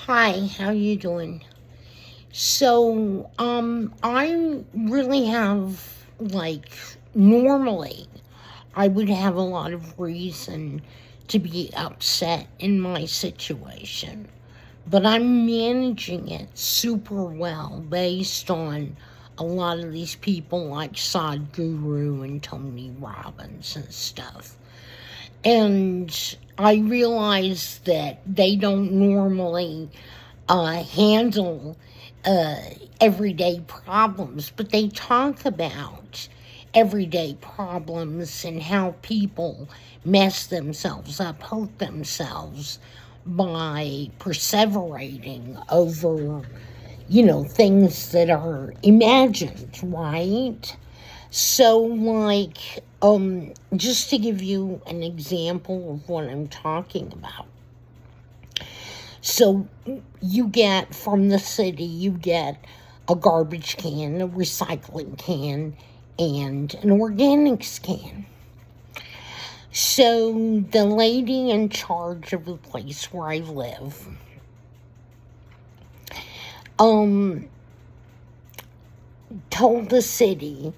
Hi, how you doing? I really have, normally, I would have a lot of reason to be upset in my situation, but I'm managing it super well based on a lot of these people like Sadhguru and Tony Robbins and stuff. And I realize that they don't normally handle uh, everyday problems, but they talk about everyday problems and how people mess themselves up, hurt themselves by perseverating over, things that are imagined, right? Just to give you an example of what I'm talking about. So, you get from the city, you get a garbage can, a recycling can, and an organics can. So, the lady in charge of the place where I live, told the city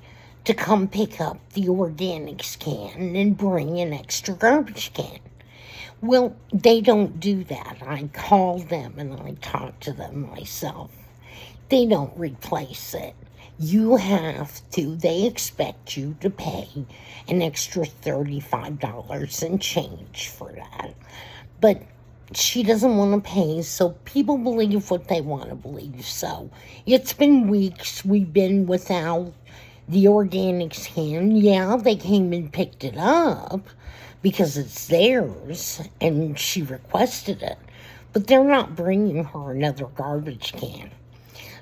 to come pick up the organics can and bring an extra garbage can. Well, they don't do that. I called them and I talked to them myself. They don't replace it. They expect you to pay an extra $35 and change for that. But she doesn't want to pay, so people believe what they want to believe. So it's been weeks we've been without the organics can. Yeah, they came and picked it up because it's theirs and she requested it, but they're not bringing her another garbage can.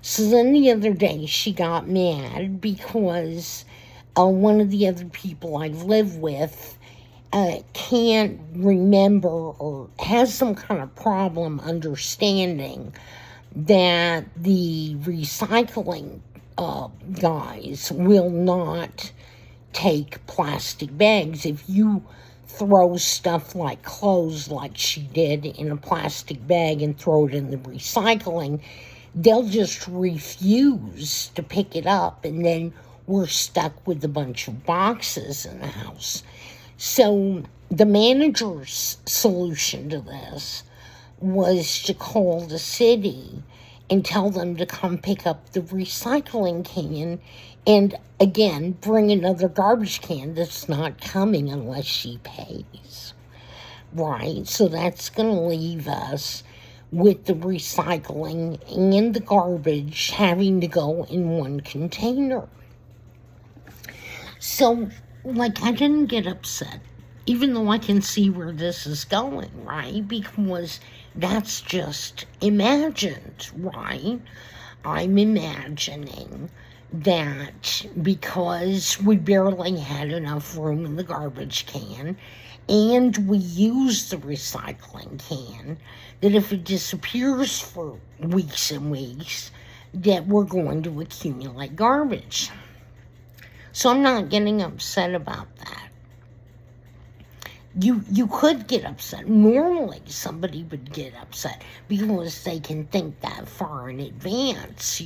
So then the other day she got mad because one of the other people I live with can't remember or has some kind of problem understanding that the recycling guys will not take plastic bags. If you throw stuff like clothes, like she did, in a plastic bag and throw it in the recycling, they'll just refuse to pick it up, and then we're stuck with a bunch of boxes in the house. So the manager's solution to this was to call the city and tell them to come pick up the recycling can and, again, bring another garbage can that's not coming unless she pays. Right? So that's going to leave us with the recycling and the garbage having to go in one container. So, I didn't get upset, even though I can see where this is going, right? Because that's just imagined, right? I'm imagining that because we barely had enough room in the garbage can and we use the recycling can, that if it disappears for weeks and weeks, that we're going to accumulate garbage. So I'm not getting upset about that. You could get upset. Normally somebody would get upset because they can think that far in advance,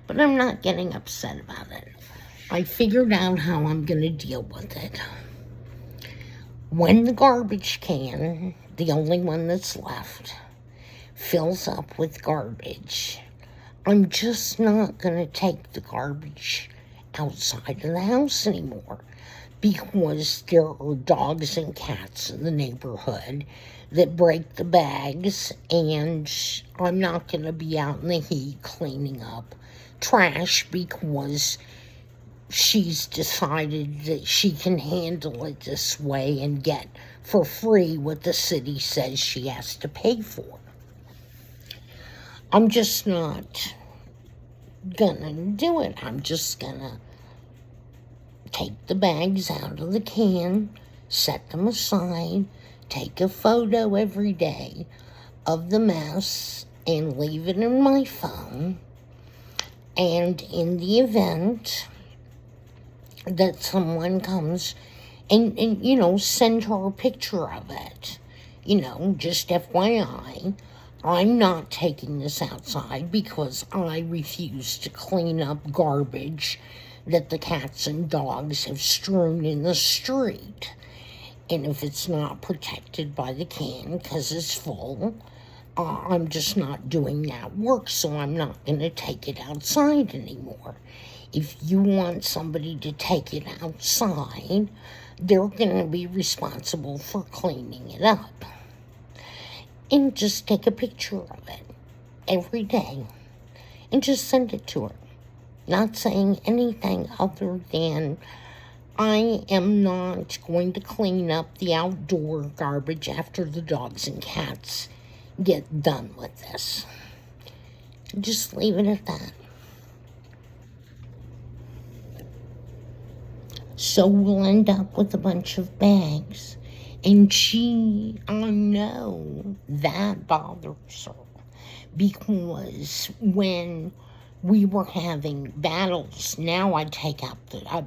But I'm not getting upset about it. I figured out how I'm going to deal with it. When the garbage can, the only one that's left, fills up with garbage, I'm just not going to take the garbage outside of the house anymore, because there are dogs and cats in the neighborhood that break the bags, and I'm not going to be out in the heat cleaning up trash because she's decided that she can handle it this way and get for free what the city says she has to pay for. I'm just not gonna do it. I'm just gonna take the bags out of the can, set them aside, take a photo every day of the mess, and leave it in my phone. And in the event that someone comes and send her a picture of it, just FYI, I'm not taking this outside because I refuse to clean up garbage that the cats and dogs have strewn in the street. And if it's not protected by the can because it's full, I'm just not doing that work, so I'm not going to take it outside anymore. If you want somebody to take it outside, they're going to be responsible for cleaning it up. And just take a picture of it every day and just send it to her. Not saying anything other than, I am not going to clean up the outdoor garbage after the dogs and cats get done with this. Just leave it at that. So we'll end up with a bunch of bags. And I know that bothers her. Because when we were having battles, now I've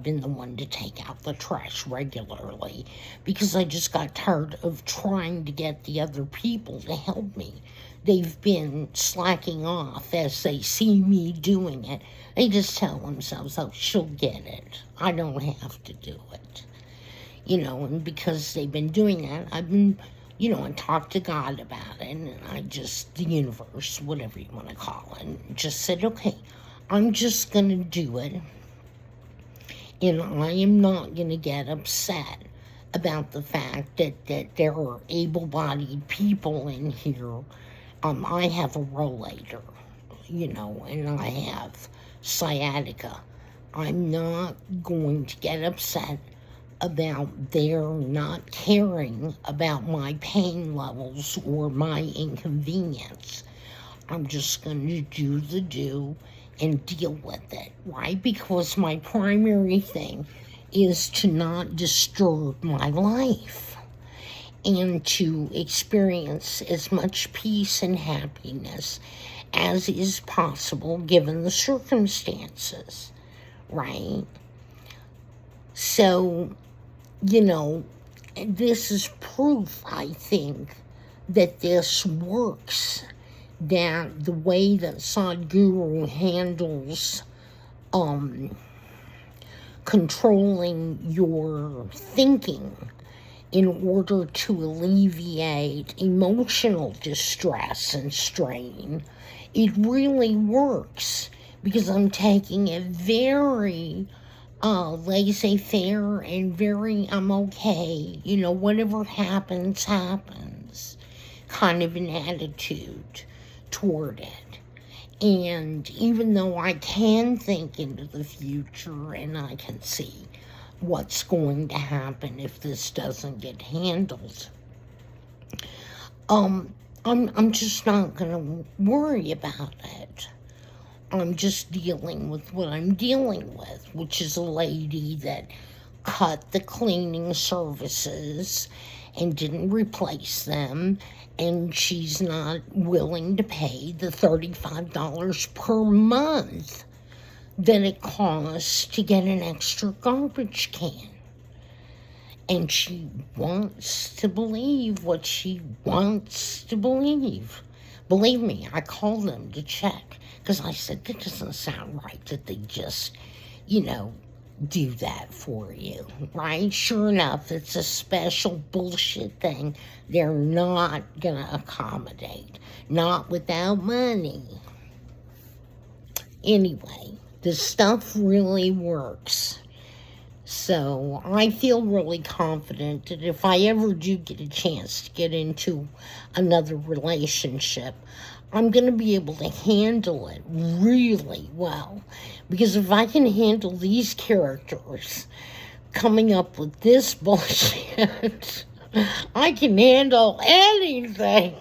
been the one to take out the trash regularly. Because I just got tired of trying to get the other people to help me. They've been slacking off as they see me doing it. They just tell themselves, oh, she'll get it. I don't have to do it. And because they've been doing that, I've been, I talked to God about it, and the universe, whatever you want to call it, and just said, okay, I'm just going to do it, and I am not going to get upset about the fact that there are able-bodied people in here. I have a rollator, and I have sciatica. I'm not going to get upset about their not caring about my pain levels or my inconvenience. I'm just going to do and deal with it, right? Because my primary thing is to not disturb my life and to experience as much peace and happiness as is possible given the circumstances, right? So, this is proof, I think, that this works, that the way that Sadhguru handles controlling your thinking in order to alleviate emotional distress and strain, it really works, because I'm taking a very laissez-faire and very, I'm okay, whatever happens, happens, kind of an attitude toward it. And even though I can think into the future and I can see what's going to happen if this doesn't get handled, I'm just not going to worry about it. I'm just dealing with what I'm dealing with, which is a lady that cut the cleaning services and didn't replace them, and she's not willing to pay the $35 per month that it costs to get an extra garbage can. And she wants to believe what she wants to believe. Believe me, I called them to check, because I said, that doesn't sound right that they just, do that for you, right? Sure enough, it's a special bullshit thing they're not going to accommodate. Not without money. Anyway, the stuff really works. So I feel really confident that if I ever do get a chance to get into another relationship, I'm going to be able to handle it really well. Because if I can handle these characters coming up with this bullshit, I can handle anything.